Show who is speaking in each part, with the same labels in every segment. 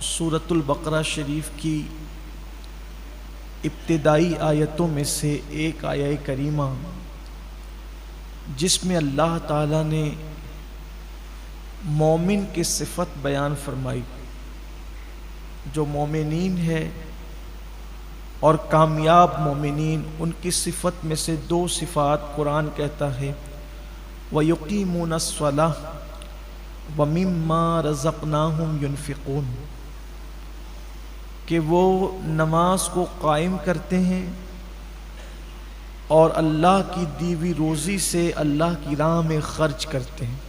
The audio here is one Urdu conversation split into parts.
Speaker 1: سورۃ البقرہ شریف کی ابتدائی آیتوں میں سے ایک آیہ کریمہ جس میں اللہ تعالیٰ نے مومن کی صفت بیان فرمائی. جو مومنین ہے اور کامیاب مومنین، ان کی صفت میں سے دو صفات قرآن کہتا ہے وَيُقِيمُونَ الصَّلَاةَ وَمِمَّا رَزَقْنَاهُمْ يُنْفِقُونَ، کہ وہ نماز کو قائم کرتے ہیں اور اللہ کی دی ہوئی روزی سے اللہ کی راہ میں خرچ کرتے ہیں.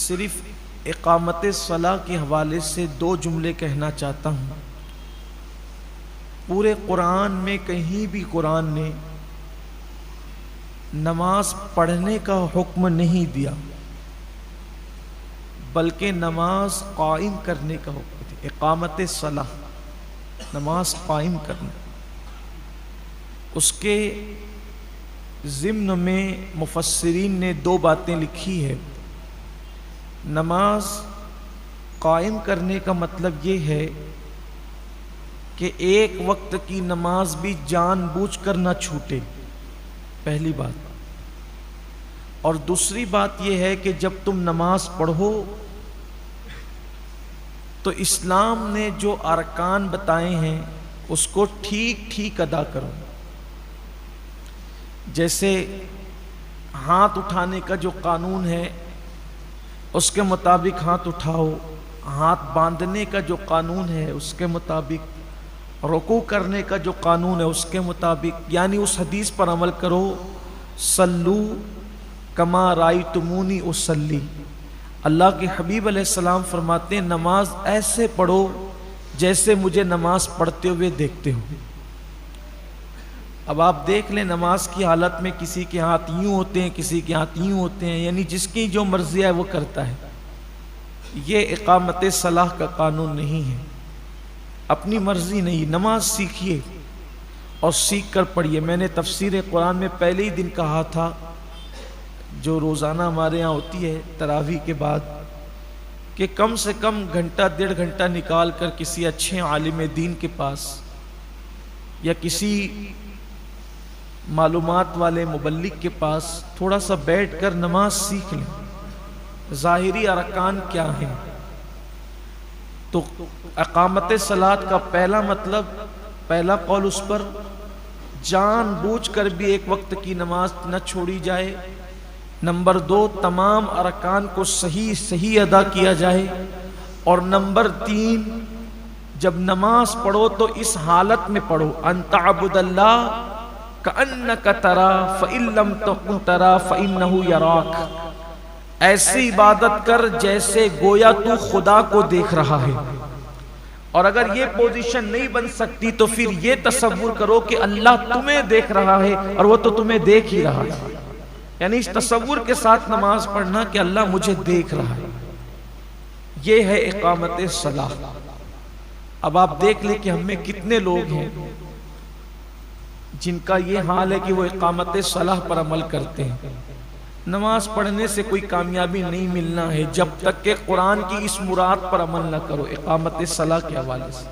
Speaker 1: صرف اقامت صلاح کے حوالے سے دو جملے کہنا چاہتا ہوں. پورے قرآن میں کہیں بھی قرآن نے نماز پڑھنے کا حکم نہیں دیا، بلکہ نماز قائم کرنے کا حکم دیا. اقامت صلاح، نماز قائم کرنا. اس کے ضمن میں مفسرین نے دو باتیں لکھی ہے. نماز قائم کرنے کا مطلب یہ ہے کہ ایک وقت کی نماز بھی جان بوجھ کر نہ چھوٹے، پہلی بات. اور دوسری بات یہ ہے کہ جب تم نماز پڑھو تو اسلام نے جو ارکان بتائے ہیں اس کو ٹھیک ٹھیک ادا کرو. جیسے ہاتھ اٹھانے کا جو قانون ہے اس کے مطابق ہاتھ اٹھاؤ، ہاتھ باندھنے کا جو قانون ہے اس کے مطابق، رکوع کرنے کا جو قانون ہے اس کے مطابق، یعنی اس حدیث پر عمل کرو صلو کما رأیتمونی اصلی. اللہ کے حبیب علیہ السلام فرماتے ہیں نماز ایسے پڑھو جیسے مجھے نماز پڑھتے ہوئے دیکھتے ہو. اب آپ دیکھ لیں نماز کی حالت میں کسی کے ہاتھ یوں ہوتے ہیں، کسی کے ہاتھ یوں ہوتے ہیں، یعنی جس کی جو مرضی ہے وہ کرتا ہے. یہ اقامت صلاح کا قانون نہیں ہے. اپنی مرضی نہیں. نماز سیکھیے اور سیکھ کر پڑھیے. میں نے تفسیر قرآن میں پہلے ہی دن کہا تھا، جو روزانہ ہمارے ہاں ہوتی ہے تراویح کے بعد، کہ کم سے کم گھنٹہ ڈیڑھ گھنٹہ نکال کر کسی اچھے عالم دین کے پاس یا کسی معلومات والے مبلغ کے پاس تھوڑا سا بیٹھ کر نماز سیکھ لیں. ظاہری ارکان کیا ہیں؟ تو اقامت صلاۃ کا پہلا مطلب، پہلا قول اس پر جان بوجھ کر بھی ایک وقت کی نماز نہ چھوڑی جائے. نمبر دو، تمام ارکان کو صحیح ادا کیا جائے. اور نمبر تین، جب نماز پڑھو تو اس حالت میں پڑھو ان تعبد اللہ کأنک ترا فإن لم تکن ترا فإنہ یراک. ایسی عبادت کر جیسے گویا تو خدا کو دیکھ رہا ہے. اور اگر یہ پوزیشن نہیں بن سکتی تو پھر یہ تصور کرو کہ اللہ تمہیں دیکھ رہا ہے اور وہ تو تمہیں دیکھ ہی رہا ہے. یعنی اس تصور کے ساتھ نماز پڑھنا کہ اللہ مجھے دیکھ رہا ہے. یہ ہے اقامت صلاح. اب آپ دیکھ لیں کہ ہم میں کتنے لوگ ہیں جن کا یہ حال ہے کہ وہ اقامت صلاح پر عمل کرتے ہیں. نماز پڑھنے سے کوئی کامیابی نہیں ملنا ہے جب تک کہ قرآن کی اس مراد پر عمل نہ کرو اقامت صلاح کے حوالے سے.